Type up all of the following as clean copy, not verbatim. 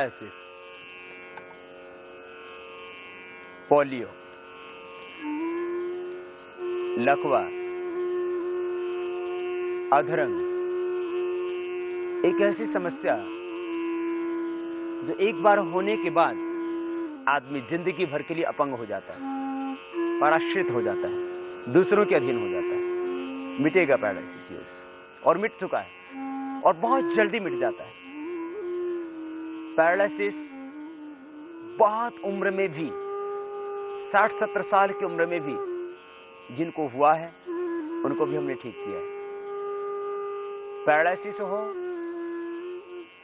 Paralysis, polio, लकवा, अधरंग एक ऐसी समस्या जो एक बार होने के बाद आदमी जिंदगी भर के लिए अपंग हो जाता है, पराश्रित हो जाता है, दूसरों के अधीन हो जाता है। मिटेगा पैरालिसिस योग से, और मिट चुका है और बहुत जल्दी मिट जाता है। पैरालिसिस बहुत उम्र में भी, 60-70 साल की उम्र में भी जिनको हुआ है उनको भी हमने ठीक किया है। पैरालिसिस हो,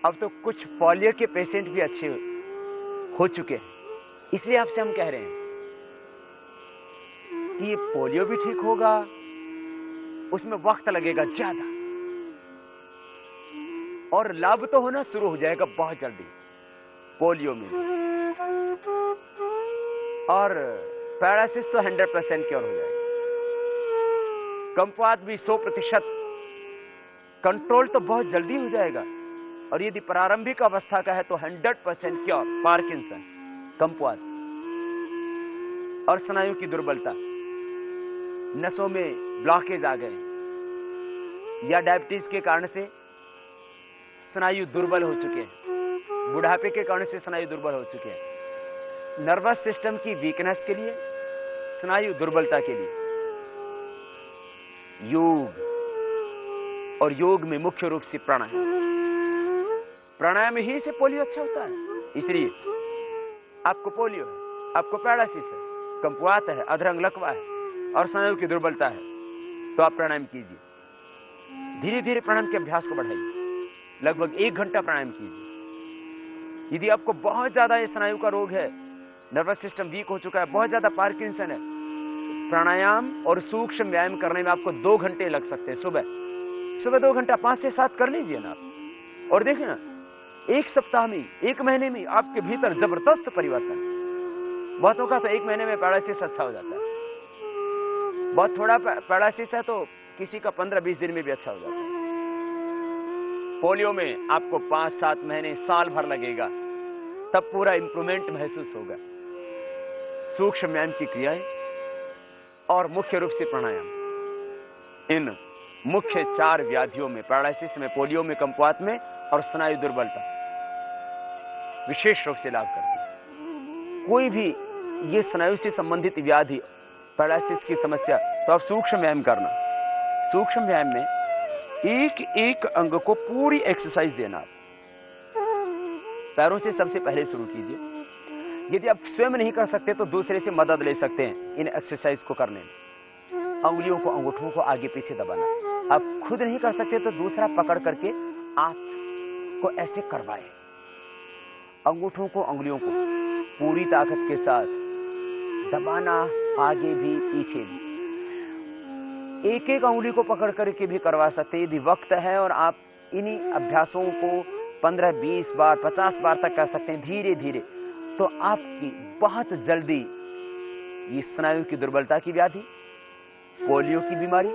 अब तो कुछ पोलियो के पेशेंट भी अच्छे हो चुके हैं। इसलिए आपसे हम कह रहे हैं कि ये पोलियो भी ठीक होगा, उसमें वक्त लगेगा ज्यादा, और लाभ तो होना शुरू हो जाएगा बहुत जल्दी पोलियो में। और पैरालिसिस तो 100% क्योर हो जाएगा। कम्पवात भी 100% कंट्रोल तो बहुत जल्दी हो जाएगा, और यदि प्रारंभिक अवस्था का है तो 100% क्योर। पार्किंसन, कम्पवात और स्नायु की दुर्बलता, नसों में ब्लॉकेज आ गए या डायबिटीज के कारण से स्नायु दुर्बल हो चुके हैं, बुढ़ापे के कारण से स्नायु दुर्बल हो चुके हैं, नर्वस सिस्टम की वीकनेस के लिए, स्नायु दुर्बलता के लिए योग, और योग में मुख्य रूप से प्राणायाम। प्राणायाम ही से पोलियो अच्छा होता है। इसलिए आपको पोलियो है, आपको पैरालिसिस है, कम्पवात है, अधरंग, लकवा है और स्नायु की दुर्बलता है, तो आप प्राणायाम कीजिए। धीरे धीरे प्राणायाम के अभ्यास को बढ़ाइए, लगभग 1 घंटा प्राणायाम कीजिए। यदि आपको बहुत ज्यादा ये स्नायु का रोग है, नर्वस सिस्टम वीक हो चुका है, बहुत ज्यादा पार्किंसन है, प्राणायाम और सूक्ष्म व्यायाम करने में आपको 2 घंटे लग सकते हैं। सुबह 2 घंटा 5 से 7 कर लीजिए ना आप, और देखिए ना, 1 सप्ताह में, 1 महीने में आपके भीतर जबरदस्त परिवर्तन। बहुतों का तो 1 महीने में पैरालिसिस अच्छा हो जाता है, बहुत थोड़ा पैरालिसिस है तो किसी का 15-20 दिन में भी अच्छा हो जाता है। पोलियो में आपको 5-7 महीने, साल भर लगेगा, तब पूरा इंप्रूवमेंट महसूस होगा। सूक्ष्म व्यायाम की क्रियाएं और मुख्य रूप से प्राणायाम, इन मुख्य 4 व्याधियों में, पैरालिसिस में, पोलियो में, कम्पवात में और स्नायु दुर्बलता, विशेष रूप से लाभ करती है। कोई भी ये स्नायु से संबंधित व्याधि, पैरालिसिस की समस्या, तो आप सूक्ष्म व्यायाम करना। सूक्ष्म व्यायाम में एक एक अंग को पूरी एक्सरसाइज देना। पैरों से सबसे पहले शुरू कीजिए। यदि आप स्वयं नहीं कर सकते तो दूसरे से मदद ले सकते हैं इन एक्सरसाइज को करने में। अंगुलियों को, अंगूठों को आगे पीछे दबाना। आप खुद नहीं कर सकते तो दूसरा पकड़ करके आपको ऐसे करवाए। अंगूठों को, अंगुलियों को पूरी ताकत के साथ दबाना, आगे भी पीछे भी। एक एक अंगुली को पकड़ करके भी करवा सकते हैं यदि वक्त है, और आप इन्हीं अभ्यासों को 15-20 बार, 50 बार तक कर सकते हैं धीरे धीरे, तो आपकी बहुत जल्दी ये स्नायु की दुर्बलता की व्याधि, पोलियो की बीमारी,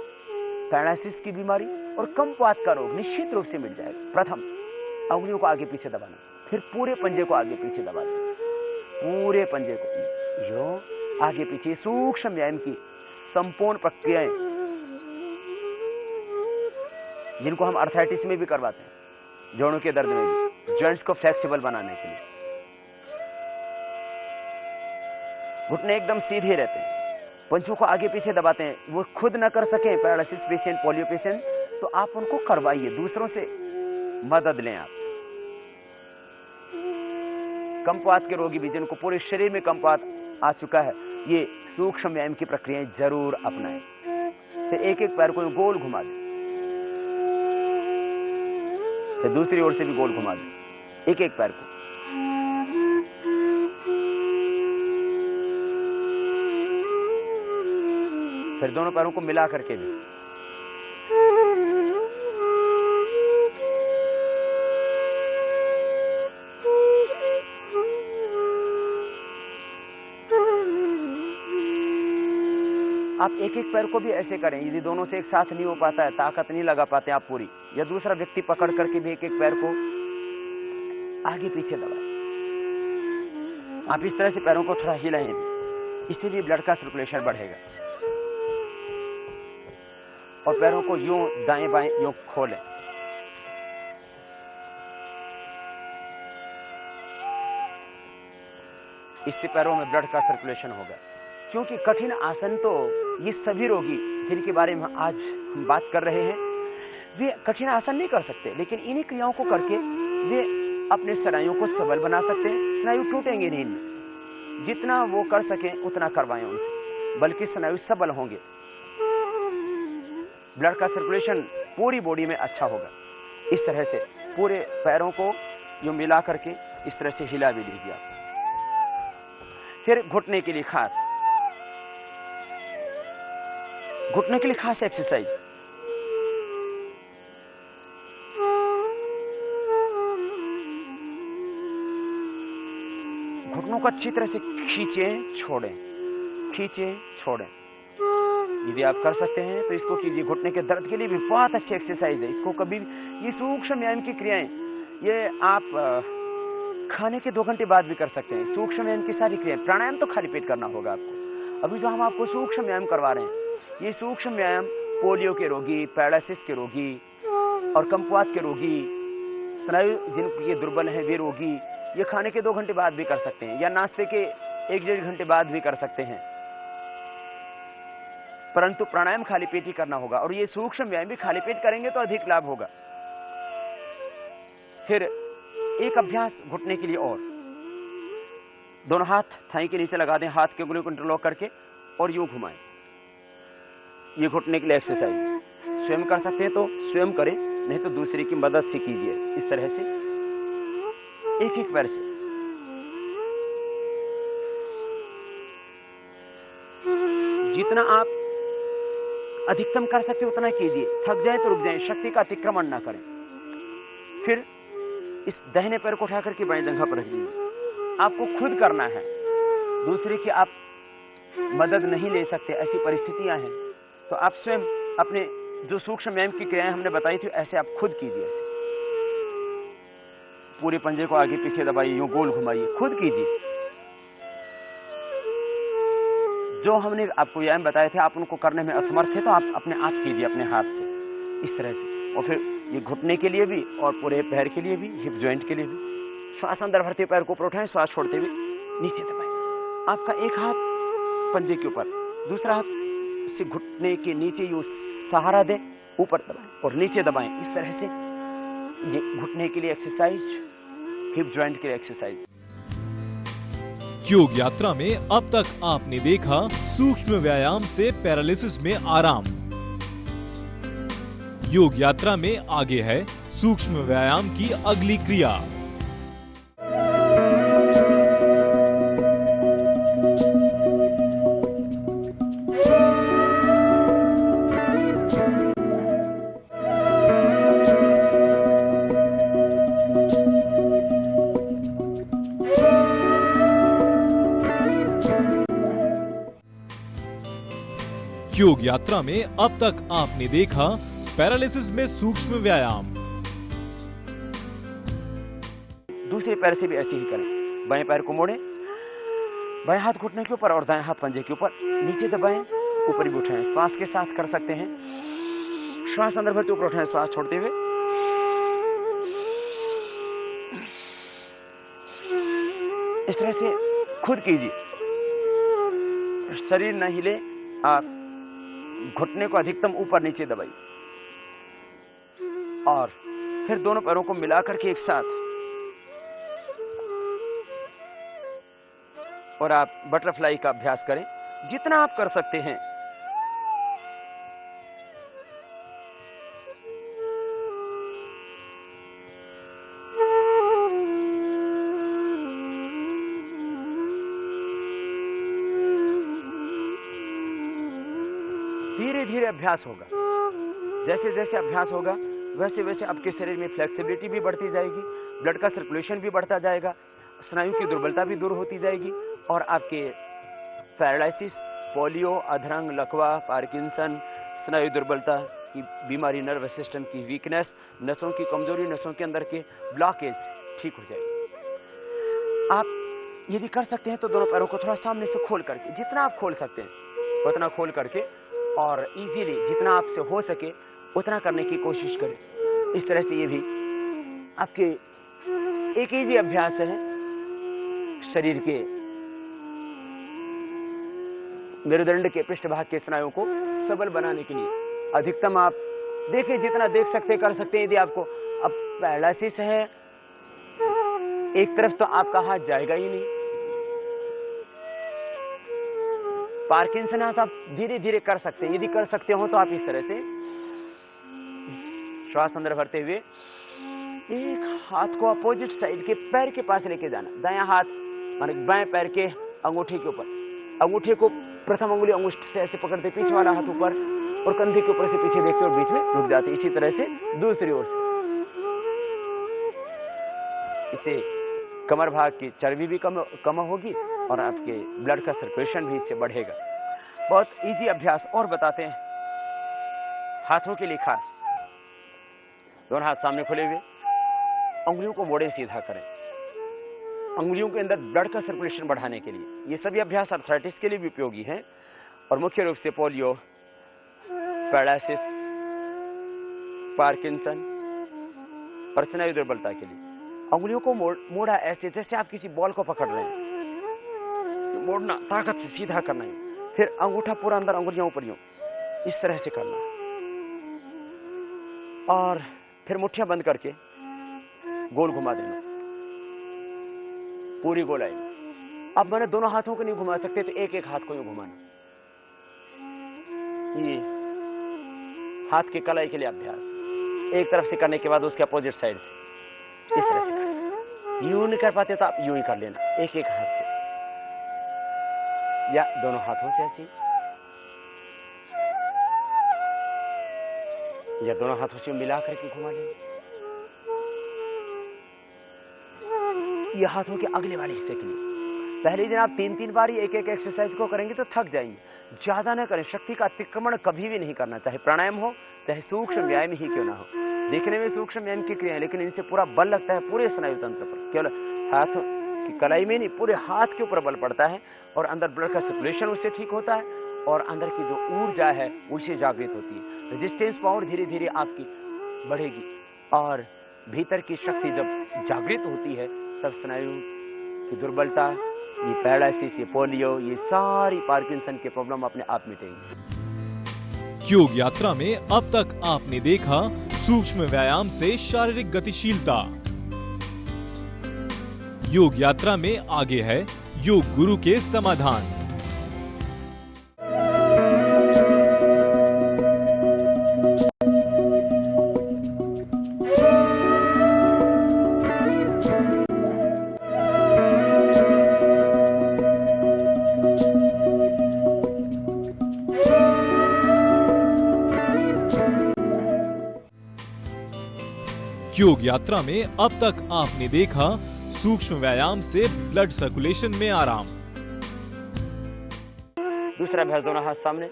पैरालिसिस की बीमारी और कम्पवात का रोग निश्चित रूप से मिट जाएगा। प्रथम अंगुलियों को आगे पीछे दबाना, फिर पूरे पंजे को आगे पीछे दबा देना, पूरे पंजे को जो आगे पीछे। सूक्ष्म व्यायाम की संपूर्ण प्रक्रियाएं जिनको हम अर्थराइटिस में भी करवाते हैं, जोड़ों के दर्द में भी, जॉइंट्स को फ्लेक्सिबल बनाने के लिए। घुटने एकदम सीधे रहते हैं, पंजों को आगे पीछे दबाते हैं। वो खुद ना कर सके पैरालिसिस पेशेंट, पोलियो पेशेंट, तो आप उनको करवाइए, दूसरों से मदद लें आप। कम्पवात के रोगी भी, जिनको पूरे शरीर में कम्पवात आ चुका है, ये सूक्ष्म व्यायाम की प्रक्रियाएं जरूर अपनाएं। फिर एक एक पैर को गोल घुमा दें, फिर दूसरी ओर से भी गोल घुमा दें एक एक पैर को। फिर दोनों पैरों को मिला करके भी। आप एक एक पैर को भी ऐसे करें। यदि दोनों से एक साथ नहीं हो पाता है, ताकत नहीं लगा पाते आप पूरी, या दूसरा व्यक्ति पकड़ करके भी एक एक पैर को आगे पीछे दबाए। आप इस तरह से पैरों को थोड़ा हिलाएं, इससे भी ब्लड का सर्कुलेशन बढ़ेगा। और पैरों को यूं दाएं बाएं यूं खोलें। इससे पैरों में ब्लड का सर्कुलेशन होगा। क्योंकि कठिन आसन तो ये सभी रोगी जिनके बारे में आज हम बात कर रहे हैं, वे कठिन आसन नहीं कर सकते, लेकिन इन्हीं क्रियाओं को करके वे अपने स्नायुओं को सबल बना सकते हैं। स्नायु टूटेंगे नहीं इनमें, जितना वो कर सकें उतना करवाएं उनसे, बल्कि स्नायु सबल होंगे। ब्लड का सर्कुलेशन पूरी बॉडी में अच्छा होगा। इस तरह से पूरे पैरों को यूं मिला करके इस तरह से हिला भी दीजिए आप। फिर घुटने के लिए खास एक्सरसाइज। घुटनों को अच्छी तरह से खींचें छोड़ें। यदि आप कर सकते हैं तो इसको कीजिए। घुटने के दर्द के लिए भी बहुत अच्छी एक्सरसाइज है। इसको कभी भी, ये सूक्ष्म व्यायाम की क्रियाएं, ये आप खाने के 2 घंटे बाद भी कर सकते हैं। सूक्ष्म व्यायाम की सारी क्रियाएं, प्राणायाम तो खाली पेट करना होगा आपको। अभी जो हम आपको सूक्ष्म व्यायाम करवा रहे हैं, ये सूक्ष्म व्यायाम पोलियो के रोगी, पैरालिसिस के रोगी और कम्पवात के रोगी, स्नायु जिनके दुर्बल हैं वे रोगी, ये खाने के 2 घंटे बाद भी कर सकते हैं, या नाश्ते के 1-1.5 घंटे बाद भी कर सकते हैं। परंतु प्राणायाम खाली पेट ही करना होगा, और ये सूक्ष्म व्यायाम भी खाली पेट करेंगे तो अधिक लाभ होगा। फिर एक अभ्यास घुटने के लिए और, दोनों हाथ थाई के नीचे लगा दें, हाथ के उंगलियों को इंटरलॉक करके और यूं घुमाएं। ये घुटने के लिए एक्सरसाइज। स्वयं कर सकते हैं तो स्वयं करें, नहीं तो दूसरे की मदद से कीजिए। इस तरह से एक बार से जितना आप अधिकतम कर सकते उतना कीजिए। थक जाए तो रुक जाए, शक्ति का अतिक्रमण ना करें। फिर इस दाहिने पैर को उठाकर के बाएं जंघा पर रख दीजिए। आपको खुद करना है, दूसरे की आप मदद नहीं ले सकते, ऐसी परिस्थितियां हैं, तो आप स्वयं अपने जो सूक्ष्म व्यायाम की क्रियाएं हमने बताई थी ऐसे आप खुद कीजिए। पूरे पंजे को आगे पीछे दबाइए, यूं गोल घुमाइए, खुद कीजिए। जो हमने आपको व्यायाम बताए थे आप उनको करने में असमर्थ थे तो आप अपने आप कीजिए, अपने हाथ से, इस तरह से। और फिर ये घुटने के लिए भी और पूरे पैर के लिए भी, हिप जॉइंट के लिए भी। श्वास अंदर भरते पैर को ऊपर उठाएं, श्वास छोड़ते हुए नीचे दबाएं। आपका एक हाथ पंजे के ऊपर, दूसरा हाथ से घुटने के नीचे यूं सहारा दें, ऊपर दबाएं और नीचे दबाएं। इस तरह से ये घुटने के लिए एक्सरसाइज, हिप जॉइंट के लिए एक्सरसाइज। योग यात्रा में अब तक आपने देखा सूक्ष्म व्यायाम से पैरालिसिस में आराम। योग यात्रा में आगे है सूक्ष्म व्यायाम की अगली क्रिया। योग यात्रा में अब तक आपने देखा पैरालिसिस में सूक्ष्म व्यायाम। दूसरे पैर से भी ऐसे ही करें। बाएं पैर को मोड़ें, बाएं हाथ घुटने के ऊपर और दाएं हाथ पंजे के ऊपर, नीचे दबाएं, ऊपर भी उठाएं। श्वास के साथ कर सकते हैं। श्वास अंदर भरते ऊपर उठाएं, श्वास छोड़ते हुए। इस तरह से खुद कीजिए, शरीर न हिले, आप घुटने को अधिकतम ऊपर नीचे दबाइए और फिर दोनों पैरों को मिलाकर के एक साथ, और आप बटरफ्लाई का अभ्यास करें जितना आप कर सकते हैं। धीरे धीरे अभ्यास होगा। जैसे जैसे अभ्यास होगा वैसे वैसे आपके शरीर में फ्लेक्सिबिलिटी भी बढ़ती जाएगी, ब्लड का सर्कुलेशन भी बढ़ता जाएगा, स्नायु की दुर्बलता भी दूर होती जाएगी और आपके पैरालिसिस, पोलियो, अधरंग, लकवा, पार्किंसन, स्नायु दुर्बलता की बीमारी, नर्वस सिस्टम की वीकनेस, नसों की कमजोरी, नसों के अंदर के ब्लॉकेज ठीक हो जाएगी। आप यदि कर सकते हैं तो दोनों पैरों को थोड़ा सामने से खोल करके, जितना आप खोल सकते हैं उतना खोल करके, और इजीली जितना आपसे हो सके उतना करने की कोशिश करें। इस तरह से ये भी आपके एक इजी अभ्यास है शरीर के मेरुदंड के पृष्ठभाग के स्नायुओं को सबल बनाने के लिए। अधिकतम आप देखिए, जितना देख सकते कर सकते हैं। यदि आपको अब पैरालिसिस है एक तरफ तो आपका हाथ जाएगा ही नहीं। पार्किंसन हाथ आप धीरे धीरे कर सकते हैं। यदि कर सकते हो तो आप इस तरह से श्वास अंदर भरते हुए एक हाथ को अपोजिट साइड के पैर के पास लेके जाना। दायां हाथ माने बाएं पैर के अंगूठे के ऊपर, अंगूठे को प्रथम अंगुली अंगूठे से ऐसे पकड़ते, पीछे वाला हाथ ऊपर और कंधे के ऊपर से पीछे देखते और बीच में रुक जाते। इसी तरह से दूसरी ओर से, इससे कमर भाग की चर्बी भी कम होगी और आपके ब्लड का सर्कुलेशन भी इससे बढ़ेगा। बहुत इजी अभ्यास और बताते हैं हाथों के लिए खास। दोनों हाथ सामने खुले हुए, अंगुलियों को मोड़े सीधा करें, अंगुलियों के अंदर ब्लड का सर्कुलेशन बढ़ाने के लिए। ये सभी अभ्यास आर्थराइटिस के लिए भी उपयोगी हैं और मुख्य रूप से पोलियो, पैरालिसिस, पार्किंसन और स्नायु दुर्बलता के लिए। अंगुलियों को मोड़ा ऐसे जैसे आप किसी बॉल को पकड़ रहे हैं, मोड़ना, ताकत से सीधा करना है। फिर अंगूठा पूरा अंदर, अंगुलियां ऊपर यूं, इस तरह से करना और फिर मुट्ठियां बंद करके गोल घुमा देना पूरी गोलाई में। अब मैंने दोनों हाथों को नहीं घुमा सकते तो एक एक हाथ को यूं घुमाना। ये हाथ के कलाई के लिए अभ्यास। एक तरफ से करने के बाद उसके अपोजिट साइड से इस तरह से करना। यूं नहीं कर पाते तो आप यूं ही कर लेना, एक एक हाथ से या दोनों हाथों से ऐसे, या दोनों हाथों से मिला करके घुमा लेना। ये हाथों के अगले वाले हिस्से के लिए पहले दिन आप 3-3 बार एक एक एक्सरसाइज को करेंगे तो थक जाएंगे। ज्यादा न करें, शक्ति का अतिक्रमण कभी भी नहीं करना, चाहे प्राणायाम हो चाहे सूक्ष्म व्यायाम ही क्यों ना हो। देखने में सूक्ष्म व्यायाम की क्रिया है लेकिन इनसे पूरा बल लगता है पूरे स्नायु तंत्र पर, केवल हाथ की कलाई में नहीं पूरे हाथ के ऊपर बल पड़ता है और अंदर ब्लड का सर्कुलेशन उससे ठीक होता है और अंदर की जो ऊर्जा है उससे जागृत होती है। रेजिस्टेंस पावर धीरे धीरे आपकी बढ़ेगी और भीतर की शक्ति जब जागृत होती है तब स्नायु की दुर्बलता, ये पैरालिसिस, ये पोलियो, ये सारी पार्किंसन के प्रॉब्लम अपने आप मिटेंगे। योग यात्रा में अब तक आपने देखा सूक्ष्म व्यायाम से शारीरिक गतिशीलता। योग यात्रा में आगे है योग गुरु के समाधान। योग यात्रा में अब तक आपने देखा सूक्ष्म व्यायाम से ब्लड सर्कुलेशन में आराम। दूसरा अभ्यास, दोनों हाथ सामने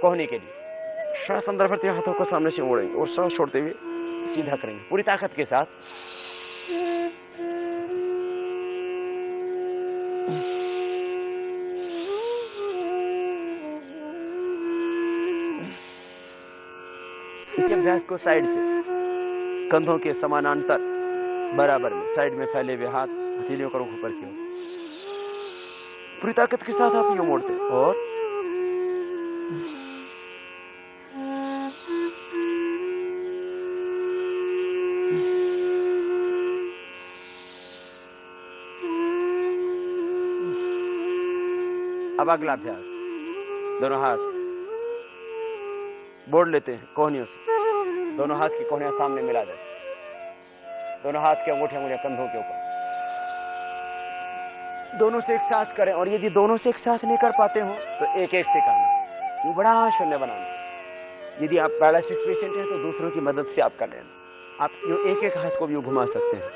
कोहनी के लिए। श्वास अंदर भरते हुए हाथों को सामने से मोड़ेंगे और सांस छोड़ते हुए सीधा करेंगे पूरी ताकत के साथ। इस अभ्यास को साइड से कंधों के समानांतर बराबर में साइड में फैले हुए हाथ हथेलियों का रुख ऊपर की ओर पूरी ताकत के साथ आप यूं मोड़ते और अब अगला अभ्यास, दोनों हाथ बोड़ लेते हैं कोहनियों से, दोनों हाथ की कोहनियां सामने मिला जाए, दोनों हाथ के अंगूठे अंगुलियां कंधों के ऊपर, दोनों से एक साथ करें और यदि दोनों से एक साथ नहीं कर पाते हो तो एक एक से करना, यूं बड़ा शून्य बनाना। यदि आप पैरालिसिस पेशेंट हैं तो दूसरों की मदद से आप कर लेना। आप यूं एक एक हाथ को भी यूं घुमा सकते हैं,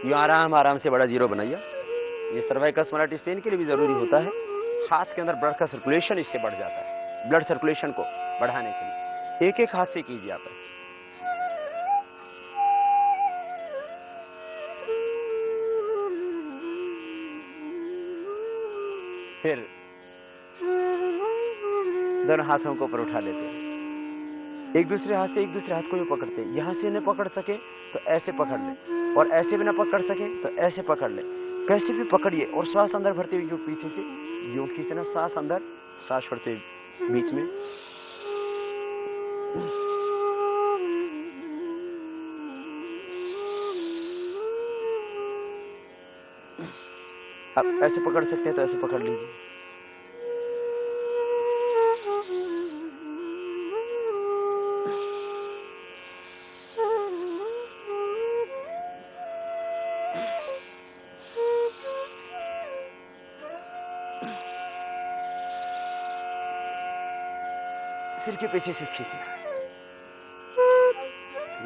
यूं आराम आराम से बड़ा जीरो बनाइए। ये सर्वाइकल स्मॉलाइटिस पेन के लिए भी जरूरी होता है। हाथ के अंदर ब्लड का सर्कुलेशन इससे बढ़ जाता है, ब्लड सर्कुलेशन को बढ़ाने के लिए एक एक हाथ से कीजिए आप। फिर दोनों हाथों को ऊपर उठा लेते हैं, एक दूसरे हाथ से एक दूसरे हाथ को भी पकड़ते हैं। यहां से न पकड़ सके तो ऐसे पकड़ ले, और ऐसे भी ना पकड़ सके तो ऐसे पकड़ ले, कैसे भी पकड़िए। और श्वास अंदर भरते हुए यूं पीछे से यूं खींचना, सांस अंदर सांस छोड़ते बीच में। अब ऐसे पकड़ सकते हैं तो ऐसे पकड़ लीजिए। सिर के पीछे से खींचना,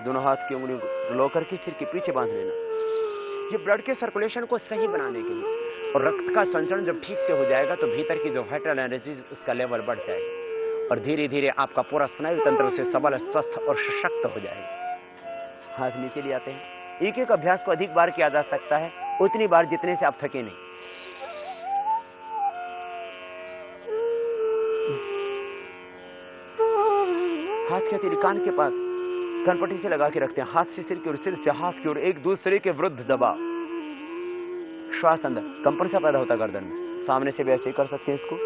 दोनों हाथ की उंगलियों को लो करके सिर के पीछे बांध लेना। ये ब्लड के सर्कुलेशन को सही बनाने के लिए, और रक्त का संचरण जब ठीक से हो जाएगा तो भीतर की जो वाइटल एनर्जी उसका लेवल बढ़ जाएगा, और धीरे धीरे आपका पूरा स्नायु तंत्र उससे सबल, स्वस्थ और सशक्त हो जाएगा। हाथ नीचे ले आते हैं। एक एक अभ्यास को अधिक बार किया जा सकता है, उतनी बार जितने से आप थके नहीं। हाथ के हथेली कान के पास कनपट्टी से लगा के रखते हैं, हाथ से सिर की ओर, सिर से हाथ की ओर, एक दूसरे के विरुद्ध दबाव। श्वास अंदर, कंपन सा पैदा होता गर्दन में। सामने से भी ऐसे ही कर सकते हैं इसको।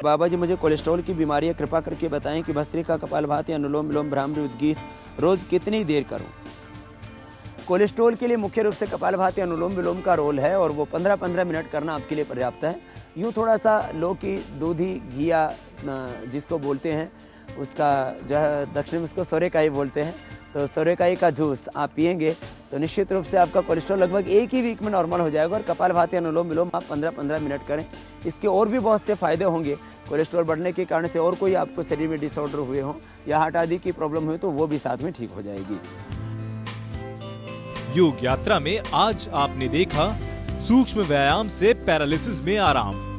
बाबा जी, मुझे कोलेस्ट्रॉल की बीमारी है, कृपा करके बताएं कि भस्त्रिका, कपालभाति, अनुलोम विलोम, भ्रामरी, उद्गीत रोज कितनी देर करूं? कोलेस्ट्रॉल के लिए मुख्य रूप से कपालभाति, अनुलोम विलोम का रोल है, और वो 15-15 मिनट करना आपके लिए पर्याप्त है। यूँ थोड़ा सा लौकी, दूधी, घिया जिसको बोलते हैं, उसका जो है दक्षिण में उसको सोरेकाई बोलते हैं, तो सोरेकाई का जूस आप पिएंगे तो निश्चित रूप से आपका कोलेस्ट्रॉल लगभग एक ही वीक में नॉर्मल हो जाएगा। और कपालभाति, अनुलोम विलोम आप 15-15 मिनट करें। इसके और भी बहुत से फायदे होंगे। कोलेस्ट्रॉल बढ़ने के कारण से और कोई आपको शरीर में डिसऑर्डर हुए हों या हार्ट आदि की प्रॉब्लम हुई तो वो भी साथ में ठीक हो जाएगी। योग यात्रा में आज आपने देखा सूक्ष्म व्यायाम से पैरालिसिस में आराम।